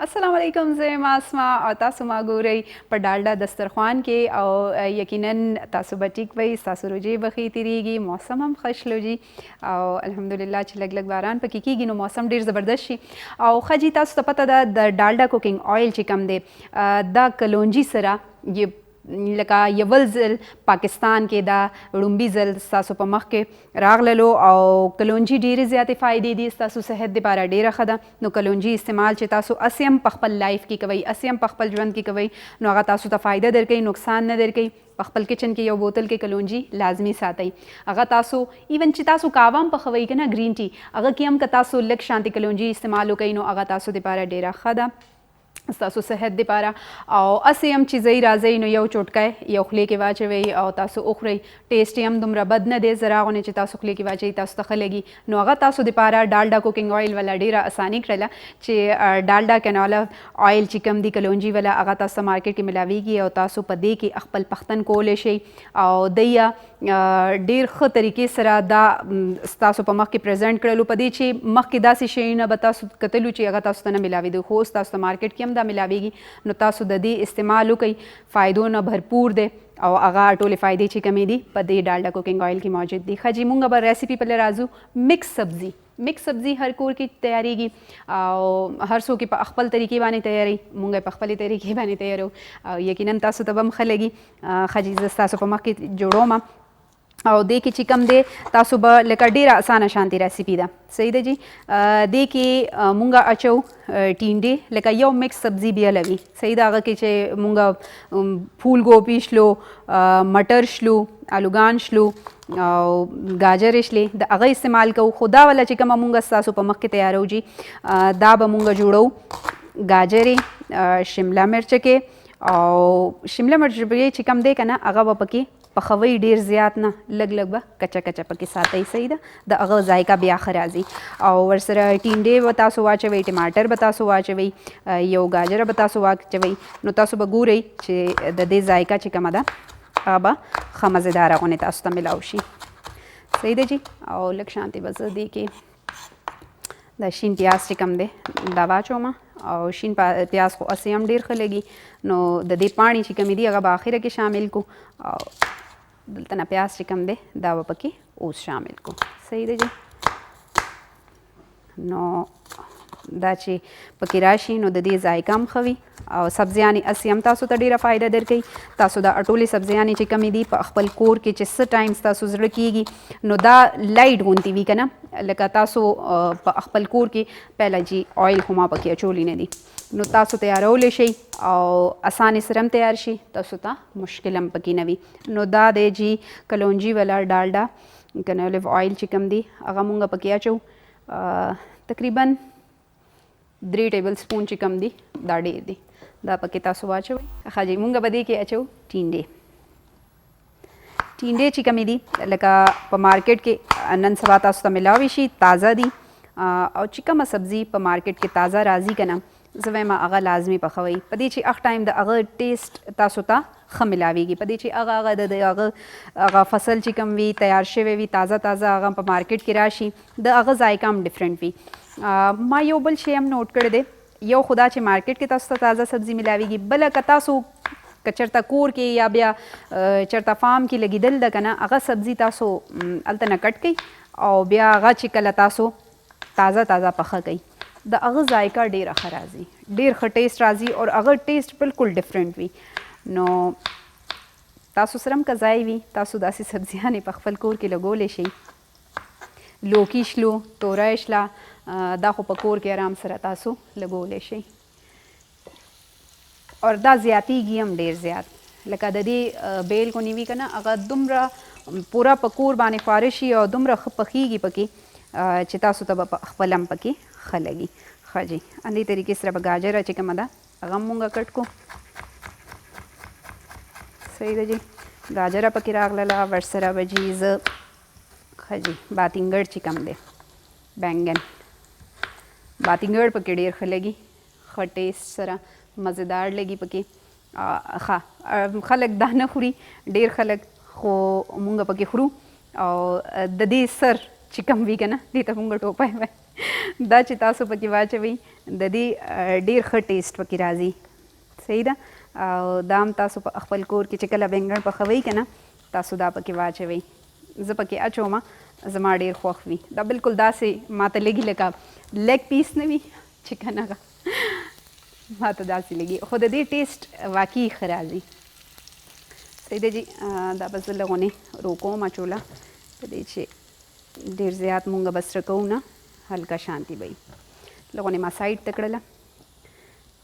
अस्सलाम वालेकुम ज़े मासमा और तासु मागूरई पर डालडा दस्तरखान के और यकीनन तासु बटीक वही तासु रोजे बखी तिरीगी मौसम हम खुश लो जी और अल्हम्दुलिल्लाह लग लग बारान पर की गिनो मौसम ढेर ज़बरदस्त शी और खजी तासु तो पता द डालडा कुकिंग ऑयल चिकम दे द कलोंजी सरा ये लका यवल ज़िल पाकिस्तान के दा रुम्बी ज़िल तासु पर मख के रागललो और कलोंजी ढेर ज़्यादा फ़ायदे दी तासु सेहत दे बारा ढेर खदा नो कलोंजी इस्तेमाल चे तासु असयम पखपल लाइफ की कवई असयम पखपल जुवंद की कवई नो अगा तासु ता फ़ायदा दर कई नुकसान न दर कई पखपल किचन के यो बोतल के कलोंजी लाजमी सातई अगर तासु इवन ची तासु कावाम पखवई के ना ग्रीन टी अगर कि हम का तासु लक शांति कलोंजी इस्तेमाल हो कई नो अगा तासु दे बारा ढेर खदा तासु सेहत दे पारा और असे हम चीज़ई राज़ई नो यो चोटकाए यो खले के वाचे वही और तासु उखरई टेस्ट हम दुमरा बद न दे ज़रा उन्हें तासु खले के वाचे तासु तखलेगी नो अगा तासु दे पारा डालडा कुकिंग ऑयल वाला डेरा आसानी करला चे डालडा कैनोला ऑयल चिकम दी कलोंजी वाला अगा तासु मार्केट के मिलावीगी और तासु पदे के अखपल पख्तन कोले शे और दैया डेर ख तरीके सरा दा तासु पर मख के प्रेजेंट करलू पदे चे मख के दासी शे न बतासु कतलू चे अगा तासु तना मिलावी दो होस तासु मार्केट की दा मिलावेगी नो तासु ददी इस्तेमाल कई फ़ायदों न भरपूर दे और आगा टोले फ़ायदे ची कमी दी पदे डालडा कुकिंग ऑयल की मौजूद दी खजी मूंगा बर रेसिपी पहले राजू मिक्स सब्ज़ी हर कोर की तैयारी की और हर सो की अखपल तरीके बानी तैयारी मूंगा पखपली तरीके बानी तैयार हो यकीनन तासु तबम खलेगी खजी तासु पमक की जोड़ो मा और दे की चिकम दे तासु ब लेकर डेरा आसान शांति रेसिपी दा सही दे जी दे की मूंगा अचो टींडे लेकर यो मिक्स सब्ज़ी भी लगी सही दा अगर के चे मूंगा फूल गोभी शलो मटर शलो आलूगान शलो गाजर शले द अगर इस्तेमाल करो खुदा वाला चिकम मूंगा तासु पमक के तैयार हो जी दा ब मूंगा जोड़ो गाजरे शिमला मिर्च के और शिमला मिर्च भी चिकम दे का ना अगा व पकी पखवई ढेर ज़्यादा ना लग लग बा कच्चा कच्चा पकी साथ ही सही द अगर जायका भी आखिर आजी और वर्सर टींडे बतासो वाचे वही टमाटर बतासो वाचे वही यो गाजर बतासो वाचे वही नुतासो बगू रही चे दे जायका चिकम अदा अब खमज़ेदारा होने तासु मिलाउशी सही दे जी और लग शांति बस दी के द शीन प्याज चिकम दे दवा चोमा और शीन प्याज को असम ढेर खलेगी नो दे पानी चिकमी दी अगर आखिर के शामिल को और दलतना प्याज चिकम दे दावा पकी ओस शामिल को सही दे जी नो दाची पकी राशि नो दे जायकाम खवी और सब्जियानी असम तासु तडेरा फ़ायदा दर कई तासु दा अटोली सब्जियानी चिकमी दी अखपल कोर के चिस टाइम्स तासु ज़रकीगी नो दा लाइट होती वी कना लका तासु अखपल कोर के पहला जी ऑयल खुमा पकी अचोली ने दी नो तासु तैयार हो ले शई और आसानी सरम तैयार शी तासु ता मुश्किलम पकी नवी नो दा दे जी कलोंजी वाला डालडा कैनोला ऑयल चिकम दी अगा मूंगा पकी अचो तकरीबन 3 टेबल स्पून चिकम दी दा डेर दी दा पके तासु वाचो खाजी मूंगा बदी के अचो टींडे चिकमी दी लका प मार्केट के नन सवा तासु मिलाविशी ताज़ा दी और चिकम सब्ज़ी प मार्केट के ताज़ा राजी का नाम जवे मा अगा लाजमी पखवई पदी ची अख टाइम द अगर टेस्ट तासुता ख मिलावेगी पदी ची अगा अगा द अगा फसल चिकम वी तैयार शेवे वी ताज़ा ताज़ा अगा प मार्केट की राशि द अगा जायकाम डिफरेंट वी मा यो बल शे हम नोट कर दे यो खुदा ची मार्केट के तासुता ताज़ा सब्ज़ी मिलावेगी बला कतासु कचरता कोर के या ब्या चरता फार्म की लगी दिल दकना अगा सब्ज़ी तासो अलतना कट गई और ब्या अगा चिकला तासो ताज़ा ताज़ा पख गई द अगर जायका डेर अखा राजी डेर ख टेस्ट राजी और अगर टेस्ट बिल्कुल डिफरेंट वी नो तासु सरम का जाई वी तासु दासी सब्जियां ने पखफल कोर के लगो ले शई लोकी शलो तोरा इशला दा खो पकोर के आराम सरा तासु लगो ले शई और दा ज़्याती गियम डेर ज़्याद लका ददी बेल को नीवी कना अगर दुमरा पूरा पकोर बाने फारिशी और दुमरा पकीगी पकी चितासु तब फलम पकी खलगी खजी अंधी तरीके से गाजर चिकम अदा अगम मूंगा कट को सही दे जी गाजर पकी राग लला वर्सरा बजीज खजी बातिंगड़ चिकम दे बैंगन बातिंगड़ पके ډېر ښه لګي، ښه ټیسټ سره مزیدار لګي پکې. ښه خلک دا نه خوري، ډېر خلک، خو مونږ پکې خورو. او د دې سر چې کوم وي که نه، دې ته مونږ ټوپی وایو، دا چې تاسو پکې واچوئ د دې ډېر ښه ټیسټ پکې راځي. صحیح ده. او دا هم تاسو په خپل کور کې چې کله بینګن پخوئ که نه، تاسو دا پکې واچوئ. زه پکې اچوم، زما ډېر خوښ وي. دا بالکل داسې ماته لګي لکه لیګ پیس نه وي چې که نه ماته داسې لګي، خو د دې ټیسټ واقعي ښه راځي. صحیح ده جي. دا به زه لږ روکوم اچوله په دې چې ډېر زیات مونږ به سره کوو نه، هلکه شانتي به وي. لږ ما سایډ ته کړله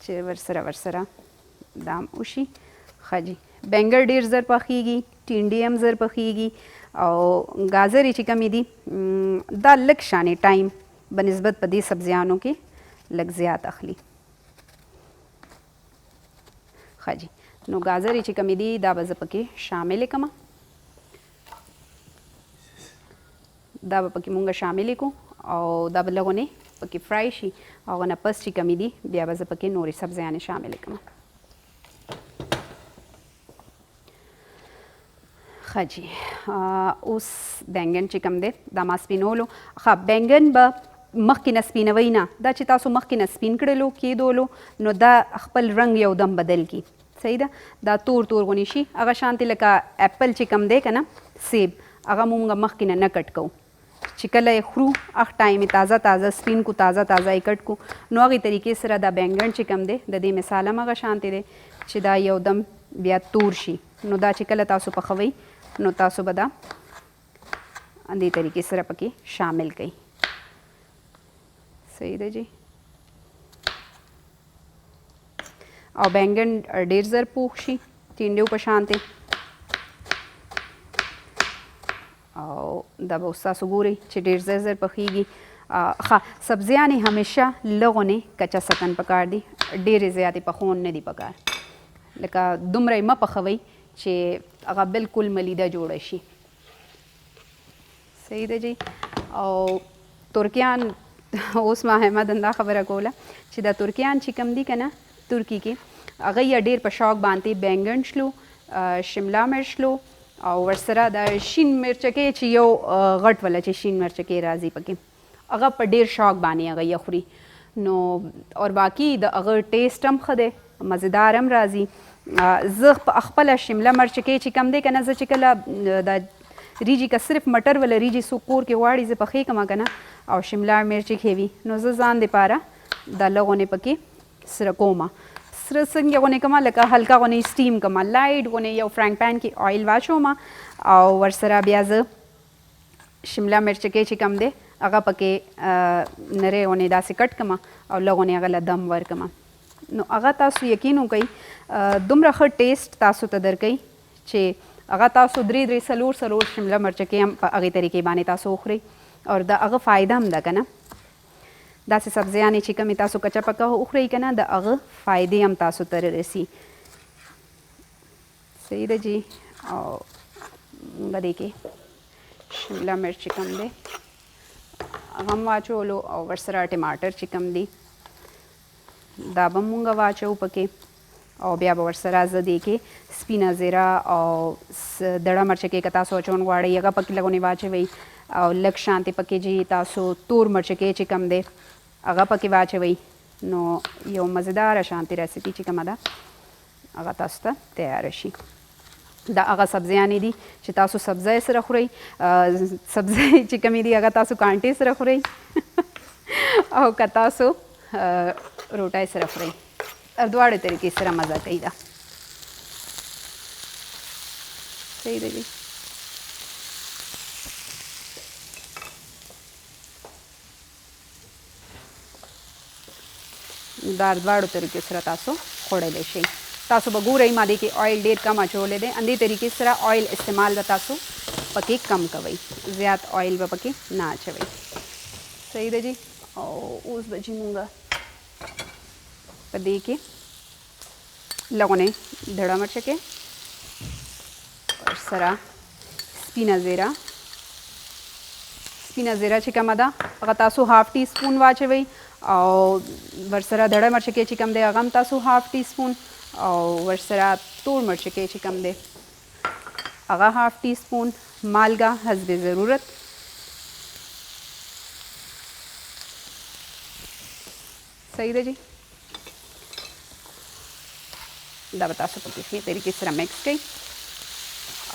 چې ورسره دا هم وشي. ښه جي. بینګر ډېر زر پخیږي، ټینډې هم زر پخیږي، او ګازرې چې کمې دي دا لږ شانې ټایم بنسبت په دې سبزیانو کې لږ زیات اخلي. ښه جي. نو ګازرې چې کمې دي دا به زه پکې شاملې کړم. دا به پکې مونږ شاملې کړو او دا به لږ پکې فرای شي. هغه نه پس چې کمې دي بیا به زه پکې نورې سبزیانې شاملې کړم. ښه جي. اوس بینګن چې کوم دی دا ما سپینولو. ښه بینګن به مخکې نه سپینوئ نه، دا چې تاسو مخکې نه سپین کړلو کېدولو نو دا خپل رنګ یو دم بدل کی. صحیح ده. دا تور غونی شي، هغه شانتې لکه اپل چې کوم دی که نه، سیب، هغه مونږ مخکې نه کټ کوو. چې کله یې خورو هغه ټایم یې تازه سپین کو، تازه یې کټ کو. نو هغې طریقې سره دا بینګن چې کوم دی د دې مثال هم هغه شانتې دی چې دا یو دم بیا تور شي. نو دا چې کله تاسو پخوئ نو تاسو به دا دې طریقې سره پکې شامل کړئ. صحیح ده جی. او بینګن ډېر زر پوخ شي، ټینډیو په شانتې. او دا به اوس تاسو ګورئ چې ډېر زر پخیږي. ښه سبزیانې همیشه لږ کچه سکن پکار دي، ډېرې زیاتې پخون نه دي پکار. لکه دومره یې مه پخوئ چې هغه بالکل ملیده جوړه شي. صحیح ده جی. او ترکیان، اوس ما احمد دا خبره کوله چې دا ترکیان چې کم دي که نه ترکی کې، هغه یې ډېر په شوق باندې بینګن شلو، شملا مرچ شلو، او ورسره دا شین مرچکې چې یو غټ والا چې شین مرچکې راځي پکې، هغه په ډېر شوق باندې هغه یې خوري. نو اور باقي د هغه ټیسټ هم ښه دی، مزیدار هم راځي. زه په خپله شمله مرچکې چې کم دی که نه، زه چې کله دا ریجی که صرف مټر ولا ریجی څوک کور کې غواړي زه پخې کړم که نه، او شملا مرچ یې وي، نو زه ځان دپاره دا لږ غونې پکې سره کومه. سره څنګه غونې کومه لکه هلکه غونې سټیم کومه، لایټ غونې یو فرانک پین کې آیل واچومه، او ورسره بیا زه شملا مرچکې چې کم دی هغه پکې نرۍ غونې داسې کټ کړم او لږ غونې هغه له دم ورکړم. نو هغه تاسو یقین وکئ دومره ښه ټیسټ تاسو ته درکوي چې هغه تاسو درې څلور شمله مرچکې هم په هغې طریقې باندې تاسو وخورئ، او د هغه فایده هم ده که نه. داسې سبزیانې چې کومې تاسو کچه پکه وخورئ که نه، د هغه فایدې هم تاسو ته رسي. صحیح ده جی. او موږ دې کې شمله مرچ چې کوم دی هغه هم واچولو، او ورسره ټماټر چې کوم دی دا به مونږ واچو پکې، او بیا به ورسره زه دې کې سپینه زیره او دړه مرچکې که تاسو اچون غواړئ هغه پکې لږ ونې واچوئ، او لږ شانتې پکې جي تاسو تور مرچکې چې کم دی هغه پکې واچوئ. نو یو مزیداره شانتې ریسیپي چې کومه ده هغه تاسو ته تیاره شي. دا هغه سبزیانې دي چې تاسو سبزی سره خورئ، سبزی چې کومې دي هغه تاسو کانټې سره خورئ او که تاسو روټۍ سره خورئ، دواړه طریقې سره مزه کوي دا. صحیح ده جی. دا دواړو طریقې سره تاسو خوړلی شئ. تاسو به ګورئ ما دې کې آیل ډېر کم اچولی دی، همدې طریقې سره آیل استعمال به تاسو پکې کم کوئ، زیات آیل به پکې نه اچوئ. صحیح ده جی. او اوس به جي مونږ په دې کې لږ غونې دړه مرچکې، ورسره سپینه زیره چې کومه ده هغه تاسو هاف ټي سپون واچوئ، او ورسره دړه مرچ کې چې کم دی هغه هم تاسو 1/2 ټي سپون او ورسره تور مرچ کې چې کم دی هغه 1/2 ټي سپون مالګه حسب ضرورت صحیح ده جی دا به تاسو په ښې طریقې سره مکس کړئ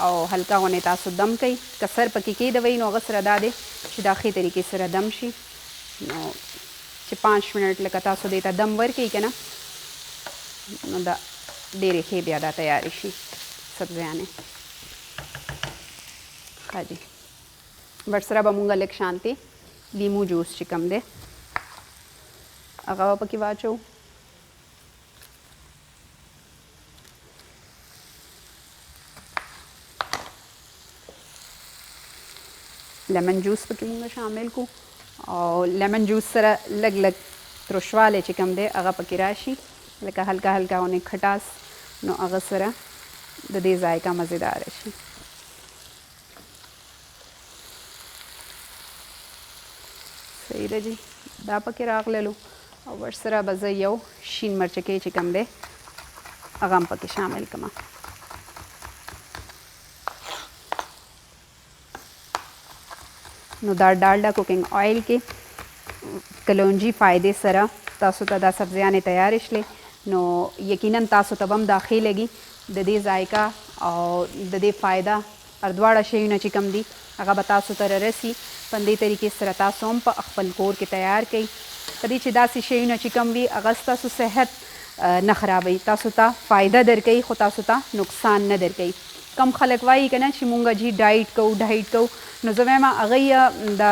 او هلکا غونې تاسو دم کړئ که سر پکې کېدوئ نو هغه سره دا دی چې دا ښې طریقې سره دم شي نو چې 5 منټ لکه تاسو دې ته دم ورکړئ که نه نو دا ډېرې ښې بیا دا تیارې شي سبزیانې ښه جي ورسره به مونږ لږ شانتې لیمو جوس چې کوم دی هغه به پکې واچوو لیمن جوس پکې مونږ شامل کو او لیمن جوس سره لږ لږ ترشوالی چې کوم دی هغه پکې راشي لکه هلکا هلکا ونې خټاس نو هغه سره د دې ذایقه مزیداره شي صحیح ده جی دا پکې راغللو او ورسره به زه یو شین مرچکۍ چې کوم دی هغه هم پکې شامل کړم نو دا ډالډا کوکنګ آیل کې کلونجي فایدې سره تاسو ته دا سبزیانې تیارې شلې نو یقینا تاسو ته به هم دا ښې لګي د دې ذایقه او د دې فایده هر دواړه شیونه چې کوم دي هغه به تاسو ته رارسي په همدې طریقې سره تاسو هم په خپل کور کې تیار کړئ په دې چې داسې شیونه چې کوم وي هغه ستاسو صحت نه خرابوي تاسو ته فایده درکوي خو تاسو ته نقصان نه درکوي کم خلک وایي که نه چې مونږ جي ډایټ کوو نو زه وایم هغوی د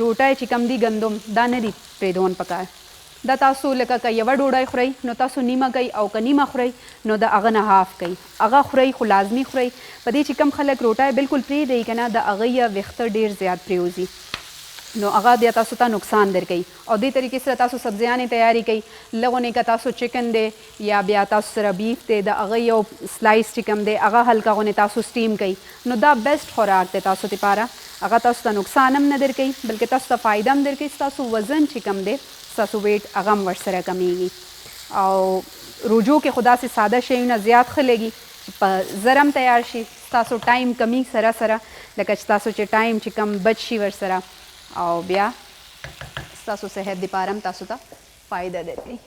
روټۍ چې کوم دي ګندم دا نه دي پرېږدون پکار دا تاسو لکه که یوه ډوډۍ خورئ نو تاسو نیمه کوئ او که نیمه خورئ نو د هغه نه هاف کوئ هغه خورئ خو لازمي خورئ په دې چې کم خلک روټۍ بالکل پرېږدئ که نه د هغوی ویښته ډېر زیات پرېوځي نو هغه بیا تاسو ته نقصان درکوي او دې طریقې سره تاسو سبزیانې تیارې کوئ لغونې که تاسو چکن دی یا بیا تاسو سره بیف دی د هغه یو سلایس چې کوم دی هغه هلکه غونې تاسو سټیم کوئ نو دا بیسټ خوراک دی تاسو دپاره هغه تاسو ته نقصان هم نه درکوي بلکې تاسو ته فایده هم درکوي ستاسو وزن چې کوم دی ستاسو ویټ هغه هم ورسره کمیږي او روجو کې خو داسې ساده شیونه زیات ښه لګي چې په زر هم تیار شي ستاسو ټایم کمی سره لکه چې تاسو چې ټایم چې کم بچ شي ورسره او بیا ستاسو صحت دپاره هم تاسو ته فایده درکوي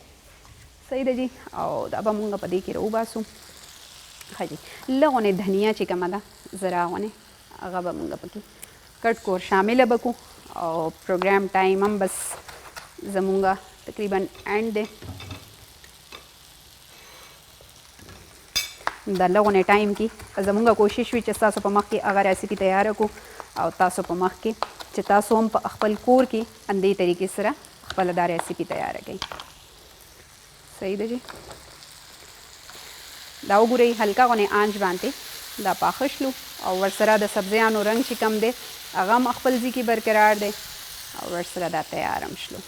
صحیح ده جی او دا به مونږ په دې کې راوباسو ښه جی لږ غونې دھنیا چې کومه ده زرا غونې هغه به مونږ پکې کټ کور شامله به کړو او پروګرام ټایم هم بس زمونږ تقریبا اینډ دی د لغونې ټایم کې زمونږ کوشش وي چې ستاسو په مخ کې هغه ریسیپي تیاره کړو او تاسو په مخ کې چې تاسو هم په خپل کور کې همدې طریقې سره خپله دا ریسیپي تیاره کړئ صحیح ده جی دا وګورئ هلکه غونې آنچ باندې دا پاخه شلو او ورسره د سبزیانو رنګ چې کم دی هغه هم خپل ځای کې برقرار دی او ورسره دا تیار هم شلو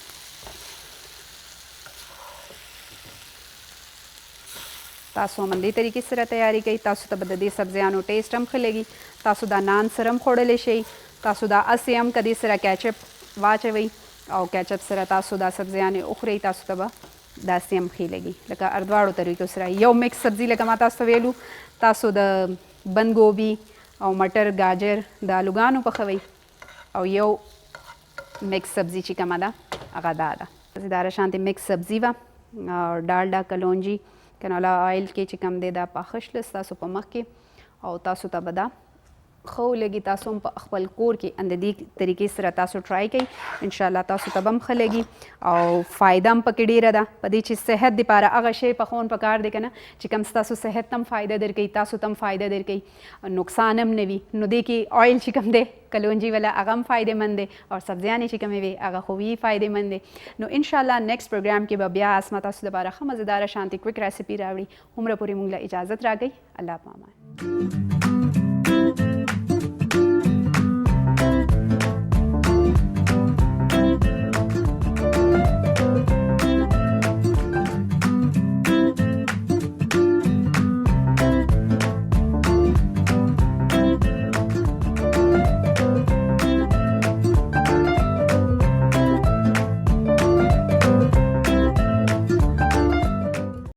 تاسو هم همدې طریقې سره تیاری کوئ تاسو ته به د دې سبزیانو ټیسټ هم ښه لګي تاسو دا نان سره هم خوړلی شئ تاسو دا اسې هم که دې سره کیچپ واچوئ او کیچپ سره تاسو دا سبزیانې وخورئ تاسو ته به داسې هم ښې لګي لکه هر دواړو طریقو سره یو مکس سبزي لکه ما تاسو ته ویلو تاسو د بند ګوبي او مټر ګاجر د الوګانو پخوئ او یو مکس سبزي چې کومه ده هغه دا ده مزیداره شانتې مکس سبزي وه ډالډا کلونجي کنولا آیل کې چې کوم دی دا پاخه شله ستاسو په مخ کې او تاسو ته به دا ښه ولګي تاسو هم په خپل کور کې همدې طریقې سره تاسو ټرای کوئ انشاءالله تاسو ته به هم ښه لګي او فایده هم پکې ډېره ده په دې چې صحت دپاره هغه شی پخون پکار دی که نه چې کوم ستاسو صحت ته هم فایده درکوي تاسو ته هم فایده درکوي نقصان هم نه وي نو دې کې آیل چې کوم دی کلونجي والا هغه هم فایده مند دی او سبزیانې چې کومې وي هغه خو وي فایده مند دی نو انشاءالله نیکسټ پروګرام کې به بیا اسما تاسو دپاره ښه مزیداره شانتې کویک ریسیپي راوړي هومره پورې موږ له اجازت راکوئ الله پامان